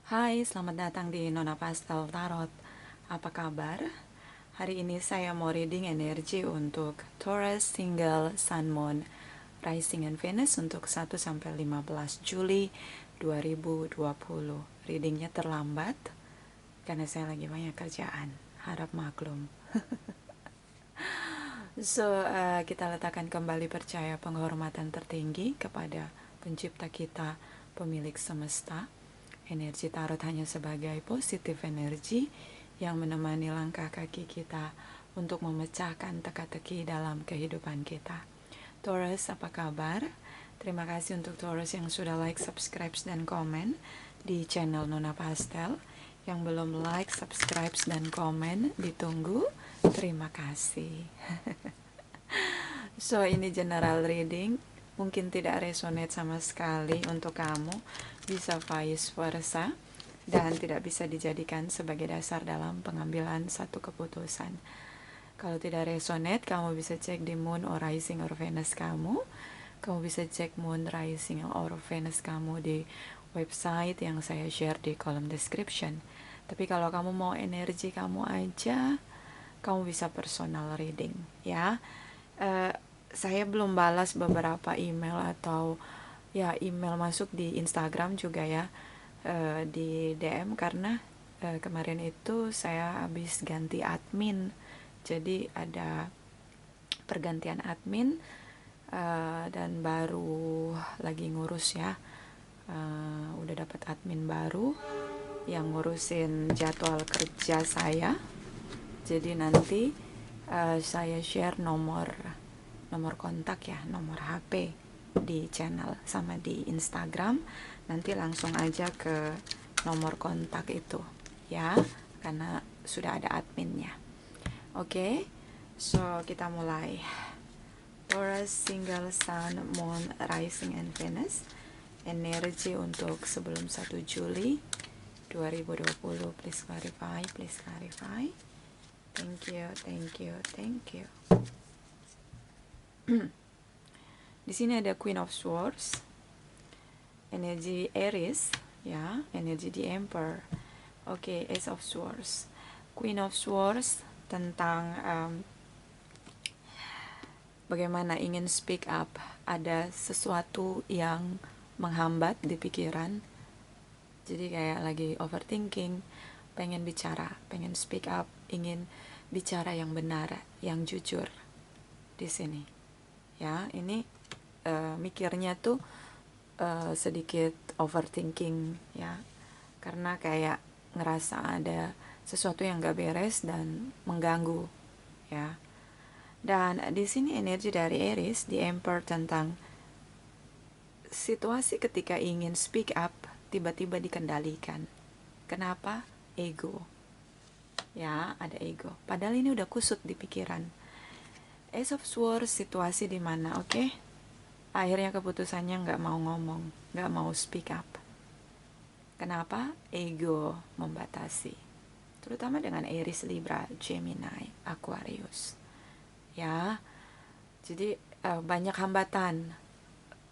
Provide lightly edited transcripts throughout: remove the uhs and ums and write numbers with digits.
Hai, selamat datang di Nona Pastel Tarot. Apa kabar? Hari ini saya mau reading energi untuk Taurus, Single, Sun, Moon, Rising, and Venus untuk 1-15 Juli 2020. Readingnya terlambat karena saya lagi banyak kerjaan. Harap maklum. Kita letakkan kembali percaya penghormatan tertinggi kepada pencipta kita, pemilik semesta. Energi tarot hanya sebagai positif energi yang menemani langkah kaki kita untuk memecahkan teka-teki dalam kehidupan kita. Taurus, apa kabar? Terima kasih untuk Taurus yang sudah like, subscribe, dan komen di channel Nona Pastel. Yang belum like, subscribe, dan komen ditunggu. Terima kasih. Ini general reading. Mungkin tidak resonate sama sekali untuk kamu, bisa vice versa, dan tidak bisa dijadikan sebagai dasar dalam pengambilan satu keputusan. Kalau tidak resonate, kamu bisa cek di moon or rising or Venus kamu. Kamu bisa cek moon, rising, or Venus kamu di website yang saya share di kolom description. Tapi kalau kamu mau energi kamu aja, kamu bisa personal reading, ya. Saya belum balas beberapa email atau ya email masuk di Instagram juga ya, di DM karena kemarin itu saya habis ganti admin, jadi ada pergantian admin, dan baru lagi ngurus ya, udah dapat admin baru yang ngurusin jadwal kerja saya. Jadi nanti saya share nomor kontak ya, nomor HP di channel sama di Instagram. Nanti langsung aja ke nomor kontak itu ya, karena sudah ada adminnya. Oke, kita mulai. Taurus, Single, Sun, Moon, Rising, and Venus. Energi untuk sebelum 1 Juli 2020. Please clarify, please clarify. Thank you, thank you, thank you. Di sini ada Queen of Swords, energi Aries, ya, energi The Emperor. Oke, Ace of Swords, Queen of Swords tentang bagaimana ingin speak up, ada sesuatu yang menghambat di pikiran. Jadi kayak lagi overthinking, pengen bicara, pengen speak up, ingin bicara yang benar, yang jujur di sini. Ya, ini mikirnya tuh sedikit overthinking ya, karena kayak ngerasa ada sesuatu yang gak beres dan mengganggu ya. Dan di sini energi dari Aries, the Emperor, tentang situasi ketika ingin speak up tiba-tiba dikendalikan. Kenapa? Ego. Ya, ada ego. Padahal ini udah kusut di pikiran. Ace of Swords, situasi di mana, oke? Akhirnya keputusannya nggak mau ngomong, nggak mau speak up. Kenapa? Ego membatasi. Terutama dengan Aries, Libra, Gemini, Aquarius. Ya, jadi banyak hambatan.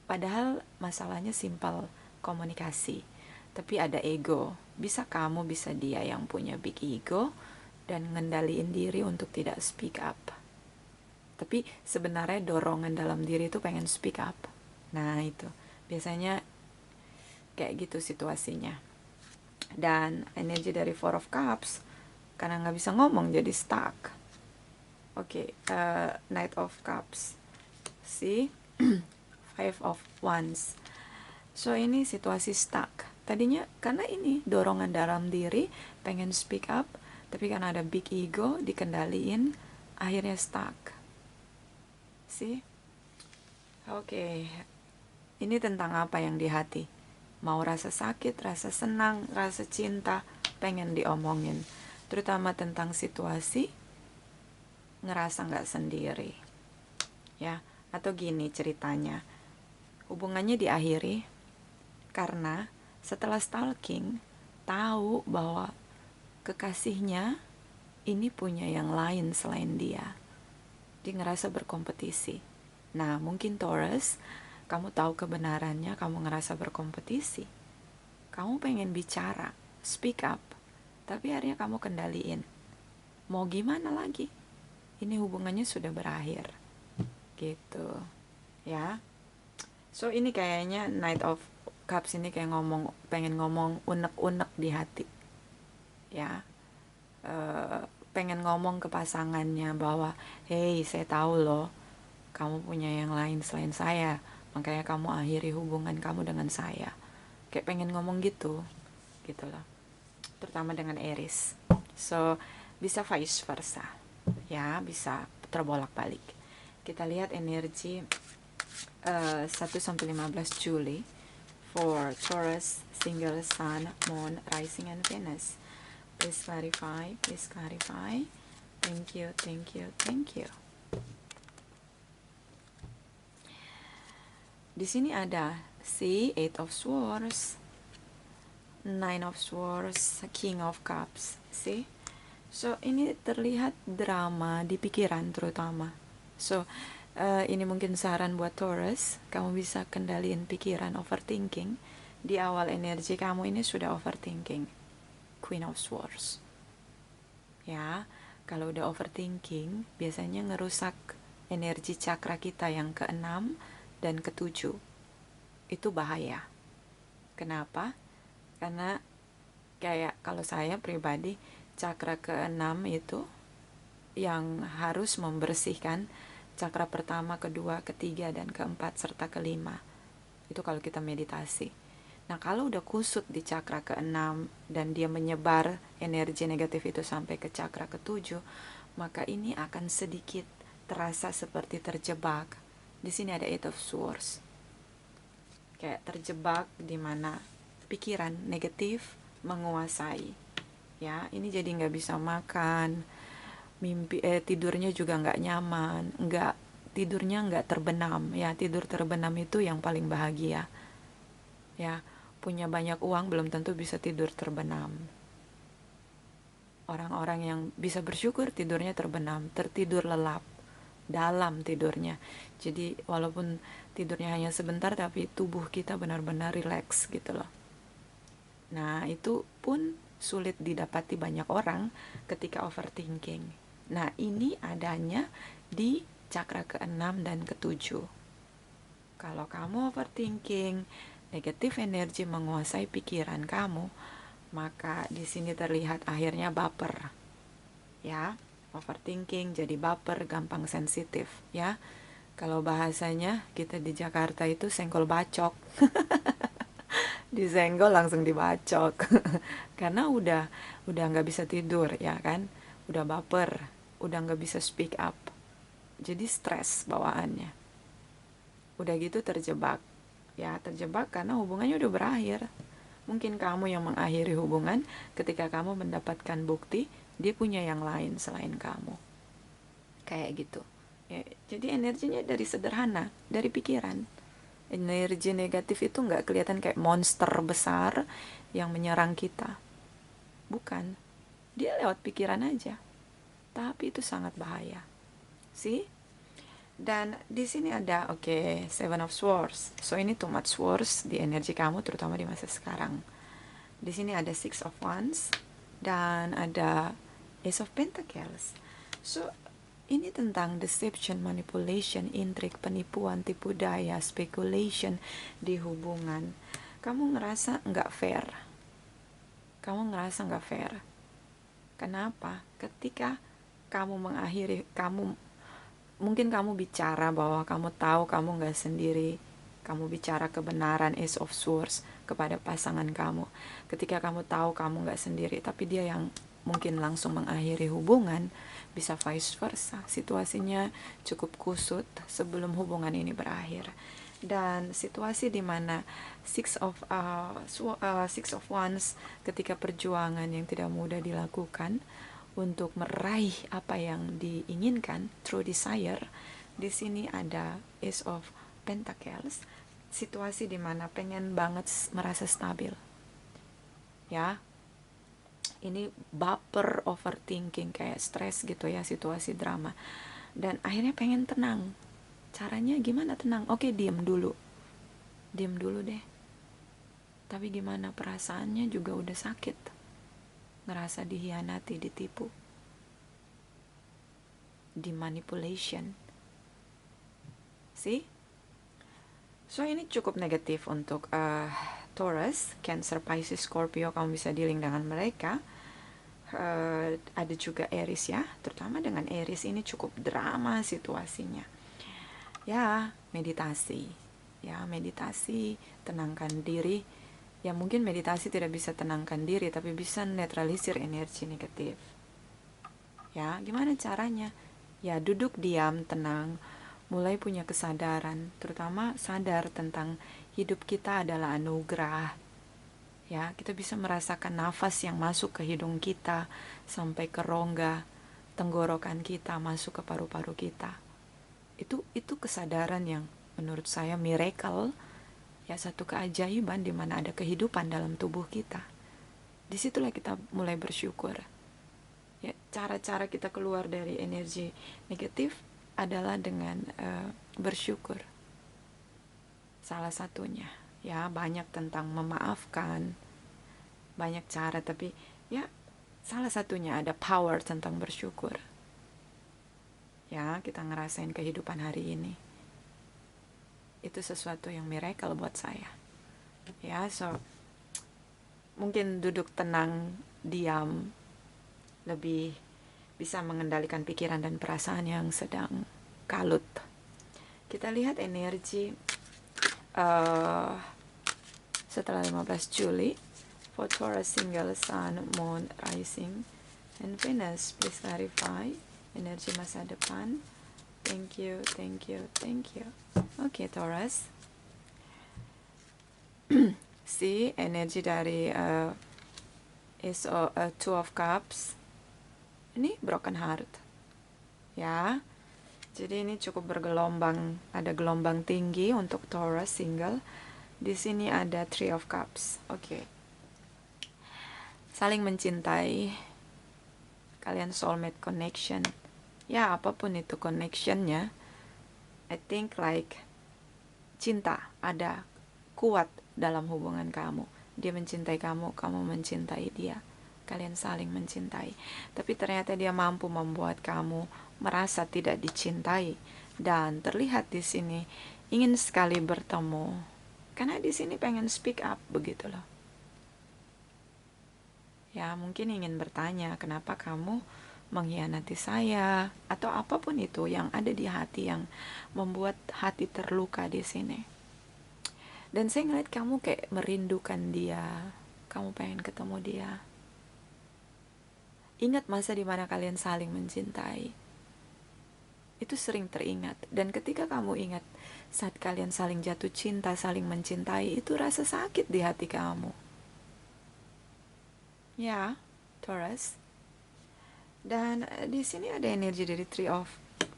Padahal masalahnya simpel, komunikasi. Tapi ada ego. Bisa kamu, bisa dia yang punya big ego dan ngendaliin diri untuk tidak speak up. Tapi sebenarnya dorongan dalam diri itu pengen speak up. Nah itu biasanya kayak gitu situasinya. Dan energi dari Four of Cups, karena nggak bisa ngomong jadi stuck. Oke, Knight of Cups, see, Five of Wands. So ini situasi stuck. Tadinya karena ini dorongan dalam diri pengen speak up, tapi karena ada big ego dikendaliin, akhirnya stuck. See? Oke. Ini tentang apa yang di hati? Mau rasa sakit, rasa senang, rasa cinta, pengen diomongin. Terutama tentang situasi ngerasa nggak sendiri. Ya, atau gini ceritanya. Hubungannya diakhiri karena setelah stalking tahu bahwa kekasihnya ini punya yang lain selain dia. Dia ngerasa berkompetisi. Nah, mungkin Taurus, kamu tahu kebenarannya, kamu ngerasa berkompetisi. Kamu pengen bicara, speak up, tapi akhirnya kamu kendaliin. Mau gimana lagi? Ini hubungannya sudah berakhir. Gitu. Ya. So ini kayaknya Knight of Cups ini kayak pengen ngomong unek-unek di hati. Ya. Pengen ngomong ke pasangannya bahwa, hey, saya tahu loh, kamu punya yang lain selain saya, makanya kamu akhiri hubungan kamu dengan saya. Kayak pengen ngomong gitu loh, terutama dengan Aries. So bisa vice versa, ya, bisa terbolak-balik. Kita lihat energi 1-15 Juli for Taurus, single Sun, Moon, Rising, and Venus. Please clarify, please clarify. Thank you, thank you, thank you. Di sini ada Eight of Swords, Nine of Swords, King of Cups. See? So ini terlihat drama di pikiran terutama. So ini mungkin saran buat Taurus, kamu bisa kendaliin pikiran, overthinking. Di awal energi kamu ini sudah overthinking. Queen of Swords. Ya, kalau udah overthinking, biasanya ngerusak energi cakra kita yang ke-6 dan ke-7. Itu bahaya. Kenapa? Karena kayak kalau saya pribadi, cakra ke-6 itu yang harus membersihkan cakra pertama, kedua, ketiga, dan keempat, serta kelima. Itu kalau kita meditasi. Nah, kalau udah kusut di cakra ke-6 dan dia menyebar energi negatif itu sampai ke cakra ke-7, maka ini akan sedikit terasa seperti terjebak. Di sini ada Eight of Swords. Kayak terjebak di mana pikiran negatif menguasai. Ya, ini jadi nggak bisa makan, tidurnya juga nggak nyaman, tidurnya nggak terbenam. Ya, tidur terbenam itu yang paling bahagia. Ya, punya banyak uang belum tentu bisa tidur terbenam. Orang-orang yang bisa bersyukur tidurnya terbenam, tertidur lelap, dalam tidurnya. Jadi walaupun tidurnya hanya sebentar, tapi tubuh kita benar-benar rileks gitu loh. Nah, itu pun sulit didapati banyak orang ketika overthinking. Nah, ini adanya di cakra ke-6 dan ke-7. Kalau kamu overthinking, negatif energi menguasai pikiran kamu, maka di sini terlihat akhirnya baper. Ya, overthinking jadi baper, gampang sensitif, ya. Kalau bahasanya kita di Jakarta itu senggol bacok. Disenggol langsung dibacok. Karena udah nggak bisa tidur, ya kan? Udah baper, udah nggak bisa speak up. Jadi stres bawaannya. Udah gitu terjebak. Ya, terjebak karena hubungannya udah berakhir. Mungkin kamu yang mengakhiri hubungan ketika kamu mendapatkan bukti dia punya yang lain selain kamu. Kayak gitu. Ya, jadi energinya dari sederhana, dari pikiran. Energi negatif itu nggak kelihatan kayak monster besar yang menyerang kita. Bukan. Dia lewat pikiran aja. Tapi itu sangat bahaya. See? Dan di sini ada Seven of Swords. So ini too much swords di energi kamu terutama di masa sekarang. Di sini ada Six of Wands dan ada Ace of Pentacles. So ini tentang deception, manipulation, intrigue, penipuan, tipu daya, speculation di hubungan. Kamu ngerasa nggak fair. Kenapa? Ketika kamu mungkin kamu bicara bahwa kamu tahu kamu nggak sendiri, kamu bicara kebenaran Ace of Swords kepada pasangan kamu. Ketika kamu tahu kamu nggak sendiri, tapi dia yang mungkin langsung mengakhiri hubungan, bisa vice versa. Situasinya cukup kusut sebelum hubungan ini berakhir. Dan situasi di mana Six of Wands ketika perjuangan yang tidak mudah dilakukan untuk meraih apa yang diinginkan, true desire. Di sini ada Ace of Pentacles, situasi dimana pengen banget merasa stabil. Ya, ini baper, overthinking, kayak stres gitu ya, situasi drama. Dan akhirnya pengen tenang. Caranya gimana tenang? Oke, diem dulu deh. Tapi gimana, perasaannya juga udah sakit. ngerasa dihianati, ditipu, dimanipulation. See? So ini cukup negatif untuk Taurus, Cancer, Pisces, Scorpio. Kamu bisa dealing dengan mereka. Ada juga Aries ya, terutama dengan Aries ini cukup drama situasinya. Ya, meditasi. Ya, meditasi, tenangkan diri. Ya, mungkin meditasi tidak bisa tenangkan diri, tapi bisa netralisir energi negatif. Ya, gimana caranya? Ya, duduk diam, tenang, mulai punya kesadaran, terutama sadar tentang hidup kita adalah anugerah. Ya, kita bisa merasakan nafas yang masuk ke hidung kita sampai ke rongga tenggorokan kita, masuk ke paru-paru kita. Itu kesadaran yang menurut saya miracle, ya satu keajaiban di mana ada kehidupan dalam tubuh kita. Disitulah kita mulai bersyukur. Ya, cara-cara kita keluar dari energi negatif adalah dengan bersyukur. Salah satunya, ya banyak tentang memaafkan, banyak cara, tapi ya salah satunya ada power tentang bersyukur. Ya, kita ngerasain kehidupan hari ini. Itu sesuatu yang miracle buat saya. Ya, so mungkin duduk tenang, diam, lebih bisa mengendalikan pikiran dan perasaan yang sedang kalut. Kita lihat energi setelah 15 Juli for Taurus, single Sun, Moon, Rising, and Venus. Please clarify energi masa depan. Thank you, thank you, thank you. Oke, Taurus. See, energi dari Two of Cups. Ini broken heart. Ya. Jadi ini cukup bergelombang, ada gelombang tinggi untuk Taurus single. Di sini ada Three of Cups. Oke. Saling mencintai. Kalian soulmate connection. Ya, apapun itu connectionnya. I think like cinta ada kuat dalam hubungan kamu. Dia mencintai kamu, kamu mencintai dia. Kalian saling mencintai. Tapi ternyata dia mampu membuat kamu merasa tidak dicintai, dan terlihat di sini ingin sekali bertemu karena di sini pengen speak up begitu loh. Ya, mungkin ingin bertanya kenapa kamu mengkhianati saya atau apapun itu yang ada di hati yang membuat hati terluka di sini. Dan saya ngeliat kamu kayak merindukan dia, kamu pengen ketemu dia. Ingat masa dimana kalian saling mencintai. Itu sering teringat. Dan ketika kamu ingat saat kalian saling jatuh cinta, saling mencintai, itu rasa sakit di hati kamu. Ya, Taurus. Dan di sini ada energi dari Three of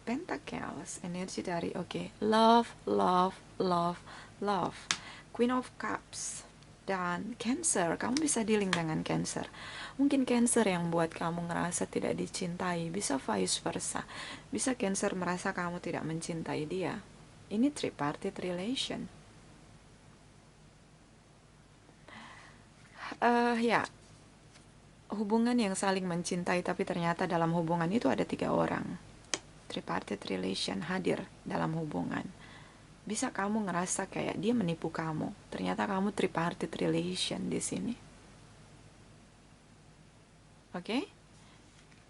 Pentacles, energi dari love, love, love, love. Queen of Cups. Dan Cancer, kamu bisa dealing dengan Cancer. Mungkin Cancer yang buat kamu ngerasa tidak dicintai, bisa vice versa. Bisa Cancer merasa kamu tidak mencintai dia. Ini tripartite relation. Ya, hubungan yang saling mencintai, tapi ternyata dalam hubungan itu ada 3 orang. Tripartite relation hadir dalam hubungan. Bisa kamu ngerasa kayak dia menipu kamu. Ternyata kamu tripartite relation di sini. Oke?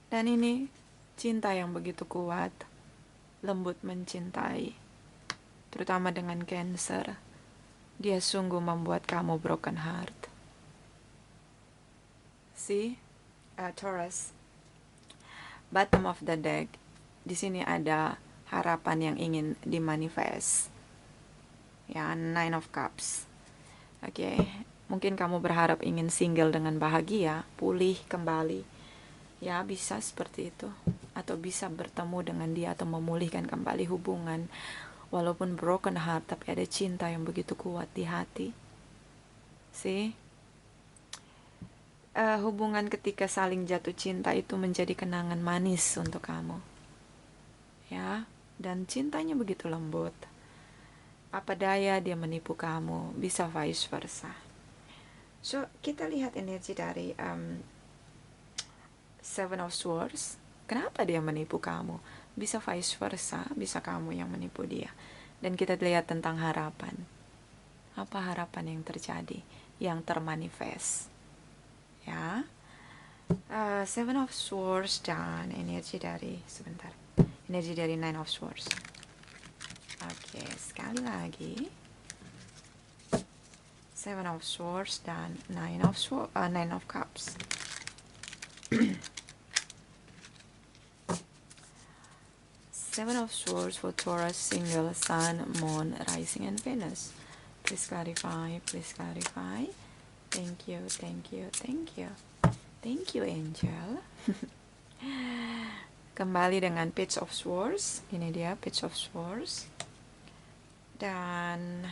Dan ini cinta yang begitu kuat, lembut mencintai. Terutama dengan Cancer. Dia sungguh membuat kamu broken heart. See? Taurus. Bottom of the deck. Di sini ada harapan yang ingin dimanifest. Ya, Nine of Cups. Oke, mungkin kamu berharap ingin single dengan bahagia, pulih kembali. Ya, bisa seperti itu. Atau bisa bertemu dengan dia atau memulihkan kembali hubungan. Walaupun broken heart, tapi ada cinta yang begitu kuat di hati. See? Hubungan ketika saling jatuh cinta itu menjadi kenangan manis untuk kamu. Ya, dan cintanya begitu lembut. Apa daya dia menipu kamu, bisa vice versa. So, kita lihat energi dari Seven of Swords. Kenapa dia menipu kamu? Bisa vice versa, bisa kamu yang menipu dia. Dan kita lihat tentang harapan. Apa harapan yang terjadi, yang termanifest? Ya, Seven of Swords dan energi dari Nine of Swords. Oke, sekali lagi. Seven of Swords dan Nine of Cups. Seven of Swords for Taurus, single, Sun, Moon, Rising, and Venus. Please clarify, please clarify. Thank you, thank you, thank you. Thank you, Angel. Kembali dengan Page of Swords. Ini dia Page of Swords. Dan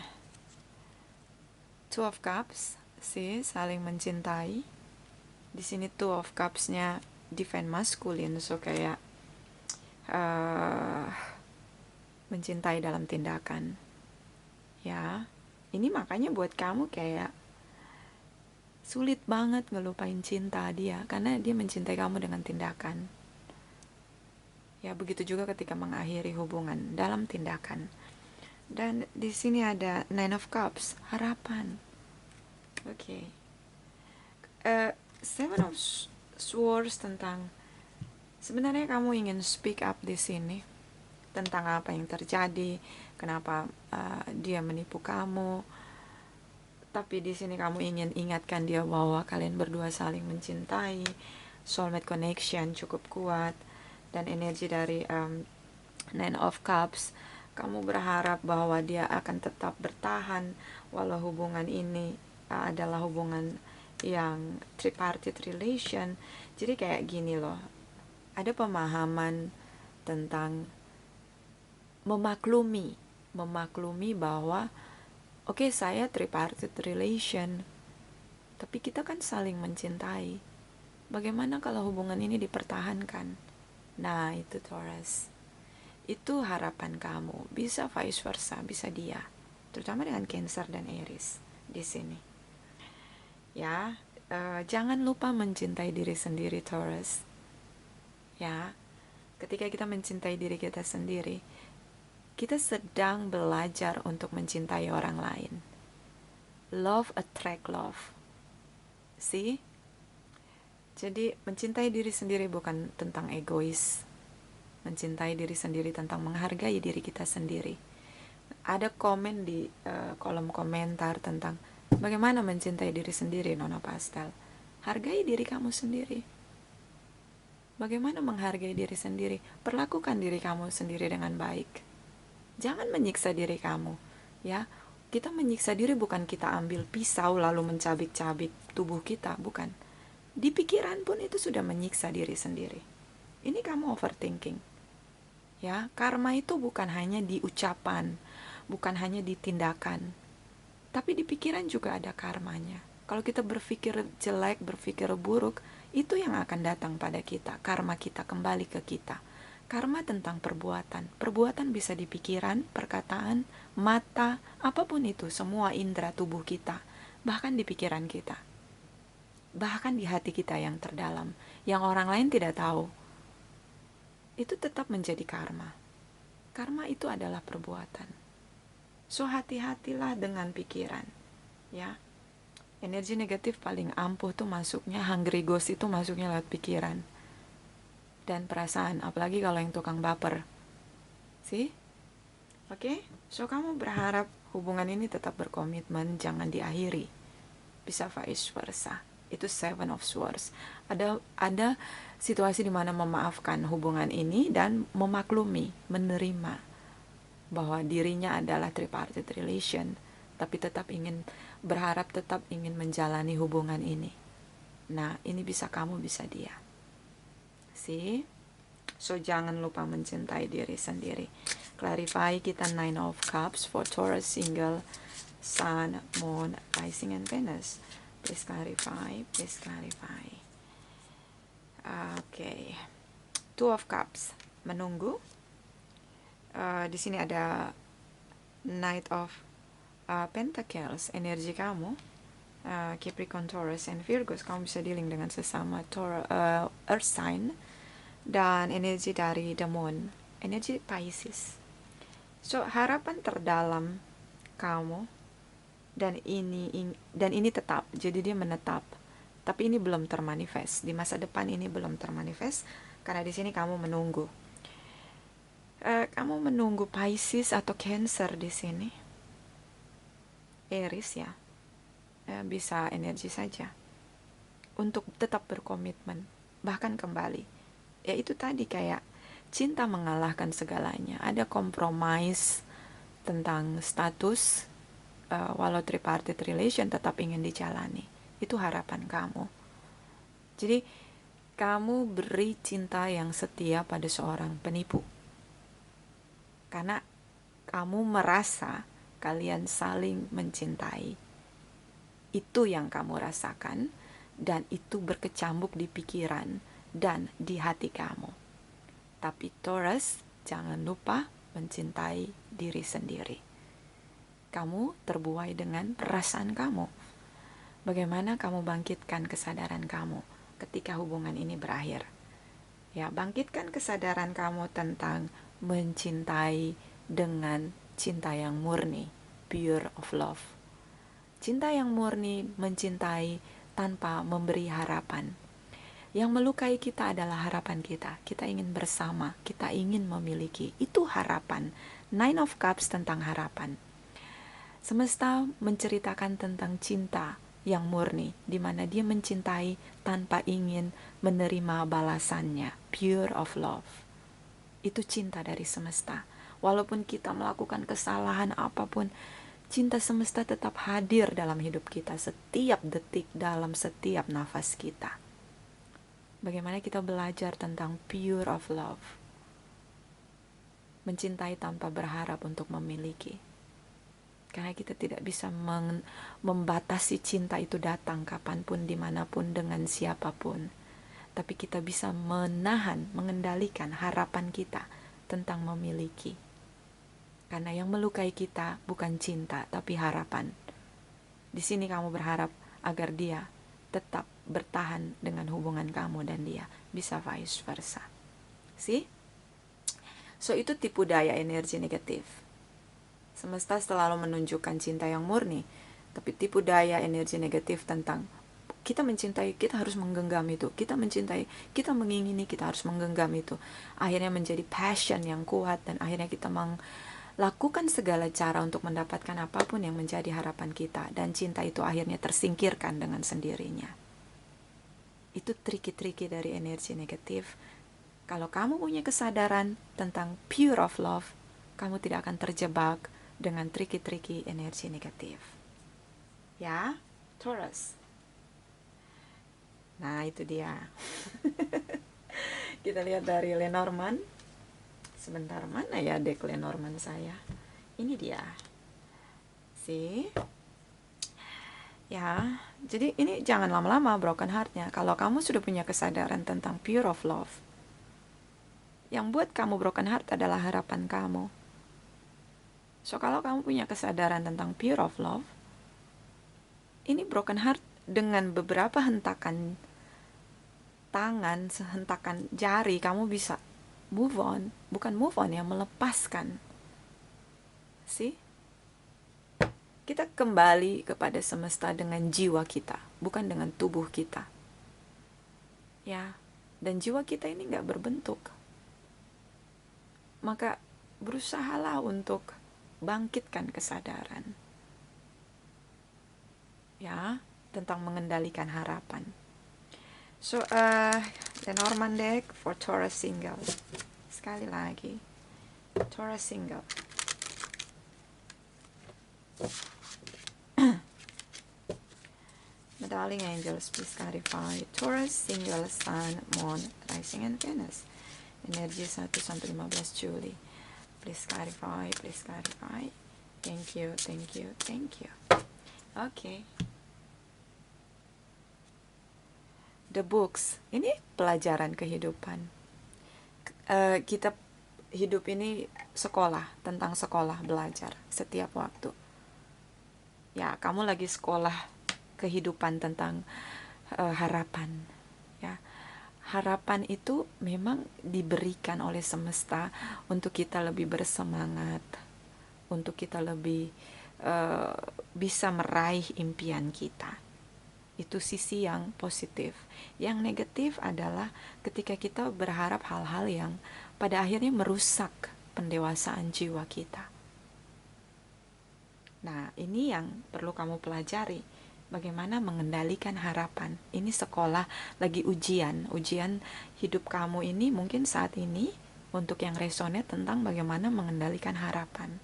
Two of Cups, saling mencintai. Di sini Two of Cups-nya divine masculine, so kayak mencintai dalam tindakan. Ya, ini makanya buat kamu kayak sulit banget ngelupain cinta dia, karena dia mencintai kamu dengan tindakan. Ya, begitu juga ketika mengakhiri hubungan dalam tindakan. Dan di sini ada Nine of Cups, harapan. Oke. Seven of Swords tentang sebenarnya kamu ingin speak up di sini tentang apa yang terjadi, kenapa dia menipu kamu. Tapi di sini kamu ingin ingatkan dia bahwa kalian berdua saling mencintai, soulmate connection cukup kuat, dan energi dari Nine of Cups, kamu berharap bahwa dia akan tetap bertahan walau hubungan ini adalah hubungan yang tripartite relation. Jadi kayak gini loh, ada pemahaman tentang memaklumi bahwa oke, saya tripartite relation, tapi kita kan saling mencintai. Bagaimana kalau hubungan ini dipertahankan? Nah, itu Taurus. Itu harapan kamu. Bisa vice versa, bisa dia. Terutama dengan Cancer dan Aries di sini. Ya, jangan lupa mencintai diri sendiri, Taurus. Ya, ketika kita mencintai diri kita sendiri, kita sedang belajar untuk mencintai orang lain. Love attract love. See? Jadi mencintai diri sendiri bukan tentang egois. Mencintai diri sendiri tentang menghargai diri kita sendiri. Ada komen di kolom komentar tentang bagaimana mencintai diri sendiri, Nona Pastel. Hargai diri kamu sendiri. Bagaimana menghargai diri sendiri? Perlakukan diri kamu sendiri dengan baik. Jangan menyiksa diri kamu, ya. Kita menyiksa diri bukan kita ambil pisau lalu mencabik-cabik tubuh kita, bukan. Di pikiran pun itu sudah menyiksa diri sendiri. Ini kamu overthinking. Ya, karma itu bukan hanya di ucapan, bukan hanya di tindakan, tapi di pikiran juga ada karmanya. Kalau kita berpikir jelek, berpikir buruk, itu yang akan datang pada kita. Karma kita kembali ke kita. Karma tentang perbuatan. Perbuatan bisa di pikiran, perkataan, mata, apapun itu, semua indera tubuh kita, bahkan di pikiran kita, bahkan di hati kita yang terdalam, yang orang lain tidak tahu. Itu tetap menjadi karma. Karma itu adalah perbuatan. So hati-hatilah dengan pikiran, ya. Energi negatif paling ampuh tuh masuknya, hungry ghost itu masuknya lewat pikiran dan perasaan, apalagi kalau yang tukang baper. Oke? So kamu berharap hubungan ini tetap berkomitmen, jangan diakhiri. Bisa vice versa. Itu Seven of Swords. Ada situasi di mana memaafkan hubungan ini dan memaklumi, menerima bahwa dirinya adalah tripartite relation, tapi tetap ingin menjalani hubungan ini. Nah, ini bisa kamu, bisa dia. So jangan lupa mencintai diri sendiri. Clarify kita Nine of Cups for Taurus, single, Sun, Moon, Rising, and Venus. Please clarify, please clarify. Okay. Two of Cups, menunggu. Di sini ada Knight of Pentacles, energi kamu. Capricorn, Taurus, and Virgo, kamu bisa dealing dengan sesama Earth sign, dan energi dari the Moon, energi Pisces. So harapan terdalam kamu, dan ini tetap, jadi dia menetap, tapi ini belum termanifest di masa depan, ini belum termanifest karena di sini kamu menunggu. Kamu menunggu Pisces atau Cancer di sini, Aries ya, bisa energi saja untuk tetap berkomitmen, bahkan kembali. Ya itu tadi, kayak cinta mengalahkan segalanya. Ada compromise tentang status, walau tripartite relation tetap ingin dijalani. Itu harapan kamu. Jadi kamu beri cinta yang setia pada seorang penipu, karena kamu merasa kalian saling mencintai. Itu yang kamu rasakan, dan itu berkecambuk di pikiran dan di hati kamu. Tapi Taurus, jangan lupa mencintai diri sendiri. Kamu terbuai dengan perasaan kamu. Bagaimana kamu bangkitkan kesadaran kamu ketika hubungan ini berakhir? Ya, bangkitkan kesadaran kamu tentang mencintai dengan cinta yang murni, pure of love. Cinta yang murni mencintai tanpa memberi harapan. Yang melukai kita adalah harapan kita. Kita ingin bersama, kita ingin memiliki. Itu harapan. Nine of Cups tentang harapan. Semesta menceritakan tentang cinta yang murni, di mana dia mencintai tanpa ingin menerima balasannya. Pure of love. Itu cinta dari semesta. Walaupun kita melakukan kesalahan apapun, cinta semesta tetap hadir dalam hidup kita setiap detik, dalam setiap nafas kita. Bagaimana kita belajar tentang pure of love. Mencintai tanpa berharap untuk memiliki. Karena kita tidak bisa membatasi cinta itu datang kapanpun, dimanapun, dengan siapapun. Tapi kita bisa menahan, mengendalikan harapan kita tentang memiliki. Karena yang melukai kita bukan cinta, tapi harapan. Di sini kamu berharap agar dia tetap bertahan dengan hubungan kamu dan dia, bisa vice versa. See? So itu tipu daya energi negatif. Semesta selalu menunjukkan cinta yang murni, tapi tipu daya energi negatif tentang kita mencintai, kita harus menggenggam itu. Kita mencintai, kita mengingini, kita harus menggenggam itu. Akhirnya menjadi passion yang kuat, dan akhirnya kita melakukan segala cara untuk mendapatkan apapun yang menjadi harapan kita. Dan cinta itu akhirnya tersingkirkan dengan sendirinya. Itu triki-triki dari energi negatif. Kalau kamu punya kesadaran tentang pure of love, kamu tidak akan terjebak dengan triki-triki energi negatif. Ya, Taurus. Nah, itu dia. Kita lihat dari Lenormand. Sebentar, mana ya deck Lenormand saya? Ini dia. See? Ya, jadi ini jangan lama-lama broken heart-nya. Kalau kamu sudah punya kesadaran tentang pure of love, yang buat kamu broken heart adalah harapan kamu. So, kalau kamu punya kesadaran tentang pure of love, ini broken heart dengan beberapa hentakan tangan, hentakan jari, kamu bisa move on. Bukan move on ya, melepaskan. See? Kita kembali kepada semesta dengan jiwa kita, bukan dengan tubuh kita. Ya, dan jiwa kita ini gak berbentuk. Maka berusahalah untuk bangkitkan kesadaran. Ya, tentang mengendalikan harapan. So, Lenormand deck for Taurus single. Sekali lagi, Taurus single. My darling angels, please clarify Taurus single Sun, Moon, Rising and Venus. Energi 1 sampai 15 Juli. Please clarify, please clarify. Thank you, thank you, thank you. Okay. The books. Ini pelajaran kehidupan. Kita hidup ini sekolah, tentang sekolah, belajar setiap waktu. Ya, kamu lagi sekolah kehidupan, tentang harapan. Ya, harapan itu memang diberikan oleh semesta untuk kita lebih bersemangat, untuk kita lebih bisa meraih impian kita. Itu sisi yang positif. Yang negatif adalah ketika kita berharap hal-hal yang pada akhirnya merusak pendewasaan jiwa kita. Nah, ini yang perlu kamu pelajari. Bagaimana mengendalikan harapan. Ini sekolah lagi ujian hidup kamu ini mungkin saat ini untuk yang resonate tentang bagaimana mengendalikan harapan.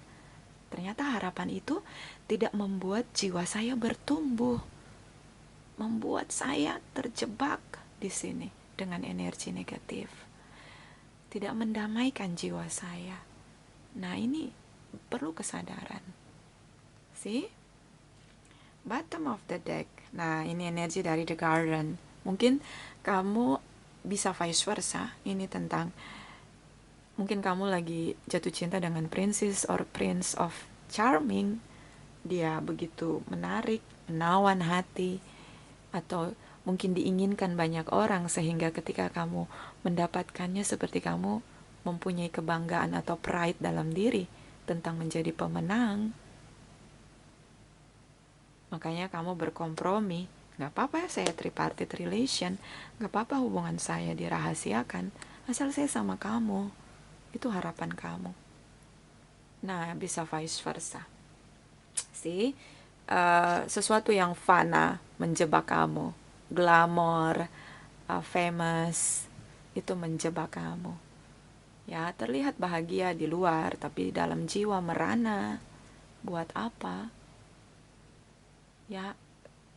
Ternyata harapan itu tidak membuat jiwa saya bertumbuh, membuat saya terjebak di sini dengan energi negatif. Tidak mendamaikan jiwa saya. Nah, ini perlu kesadaran. See? Bottom of the deck. Nah, ini energi dari The Garden. Mungkin kamu bisa vice versa. Ini tentang mungkin kamu lagi jatuh cinta dengan princess or prince of charming. Dia begitu menarik, menawan hati, atau mungkin diinginkan banyak orang sehingga ketika kamu mendapatkannya seperti kamu mempunyai kebanggaan atau pride dalam diri tentang menjadi pemenang. Makanya kamu berkompromi. Gak apa-apa saya tripartite relation, gak apa-apa hubungan saya dirahasiakan, asal saya sama kamu. Itu harapan kamu. Nah, bisa vice versa. See? Sesuatu yang fana menjebak kamu, glamor, famous, itu menjebak kamu. Ya, terlihat bahagia di luar, tapi dalam jiwa merana. Buat apa? Ya,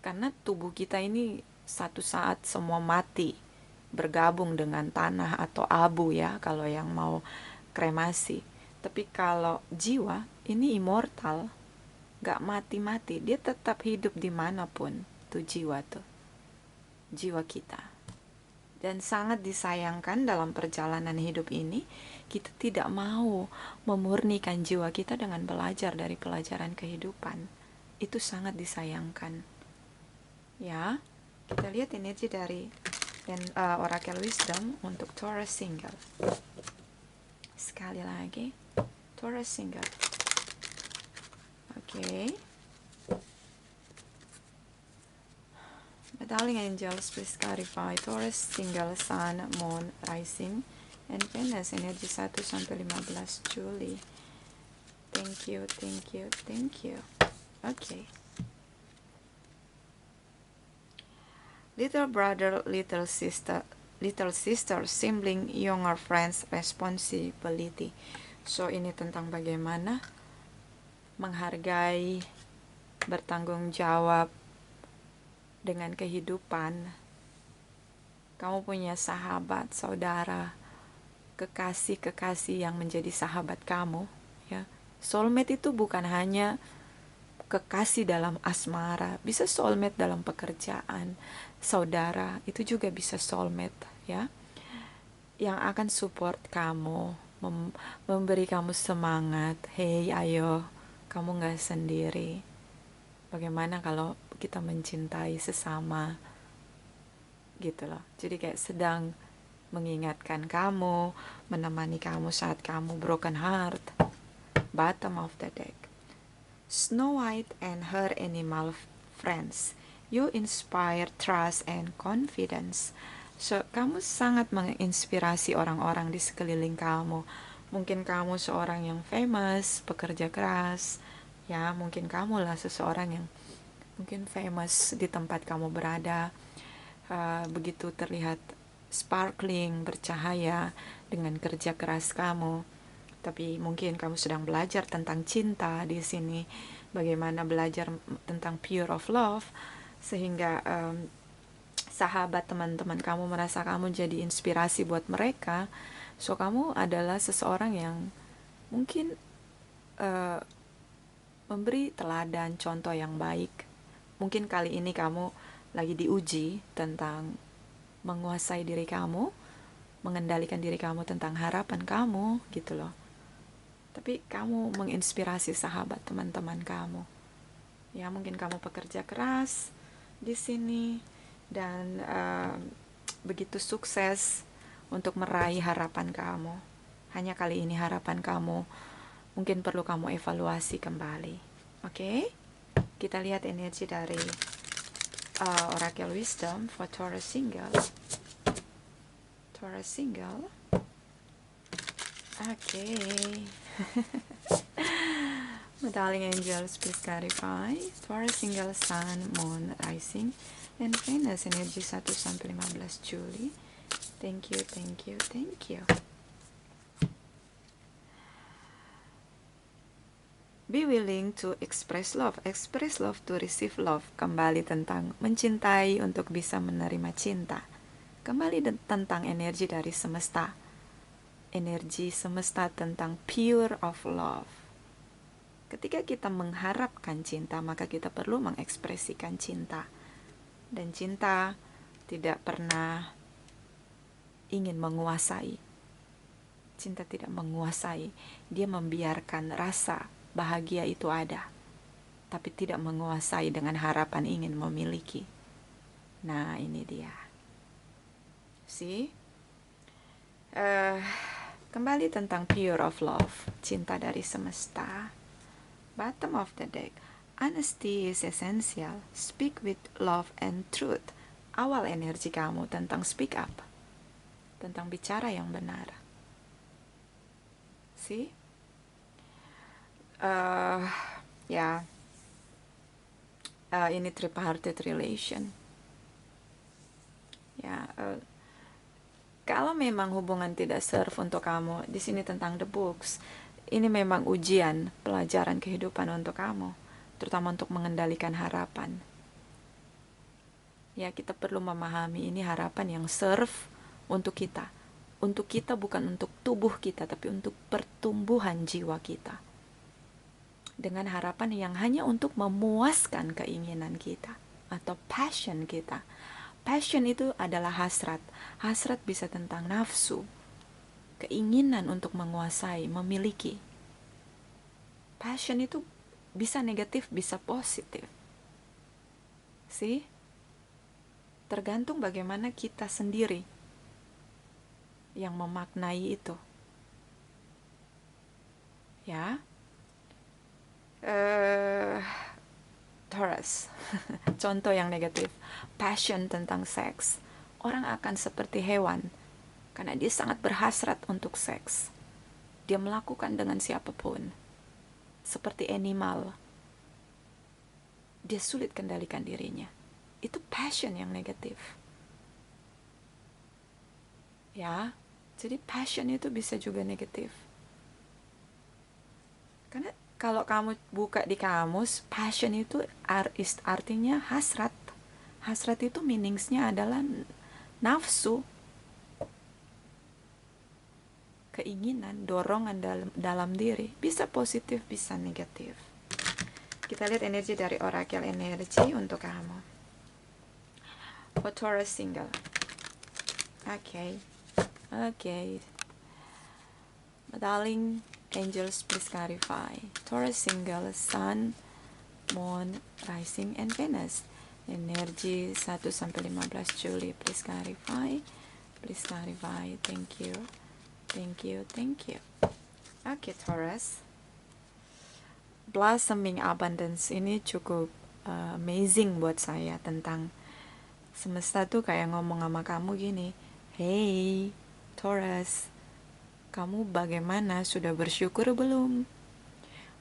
karena tubuh kita ini satu saat semua mati, bergabung dengan tanah atau abu ya, kalau yang mau kremasi. Tapi kalau jiwa ini immortal, gak mati-mati, dia tetap hidup dimanapun tuh jiwa tuh, jiwa kita. Dan sangat disayangkan dalam perjalanan hidup ini kita tidak mau memurnikan jiwa kita dengan belajar dari pelajaran kehidupan. Itu sangat disayangkan. Ya, kita lihat energi dari Oracle Wisdom untuk Taurus single. Sekali lagi, Taurus single. Okay. Darling angels, please clarify Taurus single Sun, Moon, Rising, and Venus energi 1 sampai 15 Juli. Thank you, thank you, thank you. Okay. Little brother, little sister, sibling, younger friends, responsibility. So ini tentang bagaimana menghargai, bertanggung jawab dengan kehidupan. Kamu punya sahabat, saudara, kekasih yang menjadi sahabat kamu, ya. Soulmate itu bukan hanya kekasih dalam asmara, bisa soulmate dalam pekerjaan. Saudara itu juga bisa soulmate, ya. Yang akan support kamu, memberi kamu semangat. Hey, ayo, kamu gak sendiri. Bagaimana kalau kita mencintai sesama, gitu loh. Jadi kayak sedang mengingatkan kamu, menemani kamu saat kamu broken heart. Bottom of the deck. Snow White and her animal friends. You inspire trust and confidence. So, kamu sangat menginspirasi orang-orang di sekeliling kamu. Mungkin kamu seorang yang famous, pekerja keras. Ya, mungkin kamulah seseorang yang mungkin famous di tempat kamu berada, begitu terlihat sparkling, bercahaya dengan kerja keras kamu. Tapi mungkin kamu sedang belajar tentang cinta di sini, bagaimana belajar tentang pure of love, sehingga sahabat, teman-teman kamu merasa kamu jadi inspirasi buat mereka. So kamu adalah seseorang yang mungkin memberi teladan, contoh yang baik. Mungkin kali ini kamu lagi diuji tentang menguasai diri kamu, mengendalikan diri kamu tentang harapan kamu, gitu loh. Tapi kamu menginspirasi sahabat, teman-teman kamu. Ya, mungkin kamu pekerja keras, di sini dan begitu sukses untuk meraih harapan kamu. Hanya kali ini harapan kamu mungkin perlu kamu evaluasi kembali. Oke? Kita lihat energi dari Oracle Wisdom for Taurus single. Taurus single. Oke. My darling angels, please clarify. Taurus single Sun, Moon, Rising, and Venus energi 1 sampai 15 Juli. Thank you, thank you, thank you. Be willing to express love to receive love. Kembali tentang mencintai untuk bisa menerima cinta. Kembali tentang energi dari semesta. Energi semesta tentang pure of love. Ketika kita mengharapkan cinta, maka kita perlu mengekspresikan cinta. Dan cinta tidak pernah ingin menguasai. Cinta tidak menguasai. Dia membiarkan rasa bahagia itu ada, tapi tidak menguasai dengan harapan ingin memiliki. Nah, ini dia. See? Kembali tentang pure of love, cinta dari semesta. Bottom of the deck. Honesty is essential. Speak with love and truth. Awal energi kamu tentang speak up, tentang bicara yang benar. See? Ini tripartite relation. Kalau memang hubungan tidak serve untuk kamu, di sini tentang the books, ini memang ujian, pelajaran kehidupan untuk kamu, terutama untuk mengendalikan harapan. Ya, kita perlu memahami ini harapan yang serve untuk kita. Untuk kita, bukan untuk tubuh kita, tapi untuk pertumbuhan jiwa kita. Dengan harapan yang hanya untuk memuaskan keinginan kita atau passion kita. Passion itu adalah hasrat. Hasrat bisa tentang nafsu, keinginan untuk menguasai, memiliki. Passion itu bisa negatif, bisa positif. See? Tergantung bagaimana kita sendiri yang memaknai itu. Ya. Taurus. Contoh yang negatif. Passion tentang seks. Orang akan seperti hewan karena dia sangat berhasrat untuk seks. Dia melakukan dengan siapapun. Seperti animal. Dia sulit kendalikan dirinya. Itu passion yang negatif. Ya, jadi passion itu bisa juga negatif. Karena kalau kamu buka di kamus, passion itu artinya hasrat. Hasrat itu meaningsnya adalah nafsu, keinginan, dorongan dalam diri. Bisa positif, bisa negatif. Kita lihat energi dari Oracle energi untuk kamu. For Taurus single. Okay. Darling angels, please clarify. Taurus single, Sun, Moon, Rising, and Venus. Energi 1 sampai 15 Juli. Please clarify. Thank you. Okay, Taurus. Blossoming abundance ini cukup amazing buat saya. Tentang semesta tuh kayak ngomong sama kamu gini. Hey, Taurus, kamu bagaimana? Sudah bersyukur belum?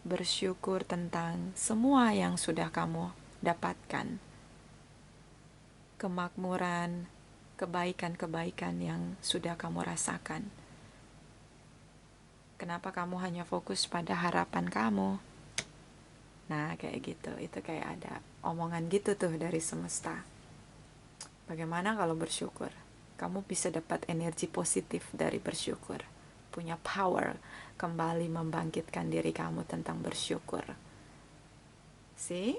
Bersyukur tentang semua yang sudah kamu dapatkan. Kemakmuran, kebaikan-kebaikan yang sudah kamu rasakan. Kenapa kamu hanya fokus pada harapan kamu? Nah, kayak gitu. Itu kayak ada omongan gitu tuh dari semesta. Bagaimana kalau bersyukur? Kamu bisa dapat energi positif dari bersyukur. Punya power kembali membangkitkan diri kamu tentang bersyukur. See?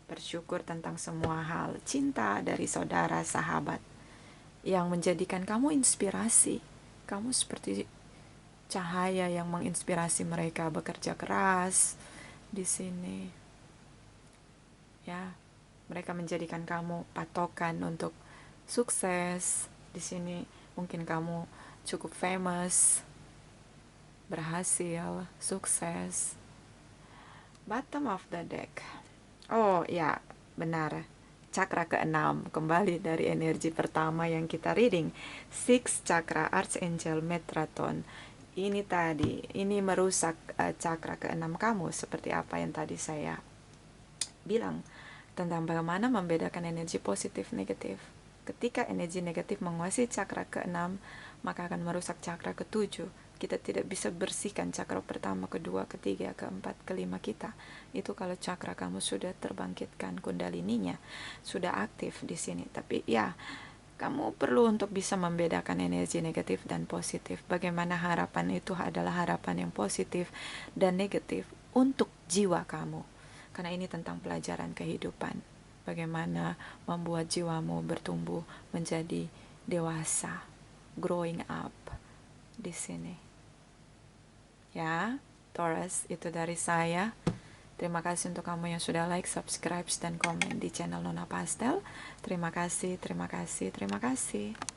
Bersyukur tentang semua hal. Cinta dari saudara, sahabat. Yang menjadikan kamu inspirasi. Kamu seperti cahaya yang menginspirasi mereka bekerja keras di sini. Ya. Mereka menjadikan kamu patokan untuk sukses. Di sini mungkin kamu cukup famous, berhasil, sukses. Bottom of the deck. Oh ya, benar. Cakra keenam, kembali dari energi pertama yang kita reading. Six Chakra Archangel Metatron. Ini tadi, ini merusak cakra keenam kamu, seperti apa yang tadi saya bilang tentang bagaimana membedakan energi positif negatif. Ketika energi negatif menguasai cakra keenam, maka akan merusak cakra ketujuh. Kita tidak bisa bersihkan cakra pertama, kedua, ketiga, keempat, kelima kita. Itu kalau cakra kamu sudah terbangkitkan kundalininya, sudah aktif di sini. Tapi ya, kamu perlu untuk bisa membedakan energi negatif dan positif. Bagaimana harapan itu adalah harapan yang positif dan negatif untuk jiwa kamu. Karena ini tentang pelajaran kehidupan. Bagaimana membuat jiwamu bertumbuh menjadi dewasa, growing up di sini. Ya, Taurus, itu dari saya. Terima kasih untuk kamu yang sudah like, subscribe, dan komen di channel Nona Pastel. Terima kasih, terima kasih, terima kasih.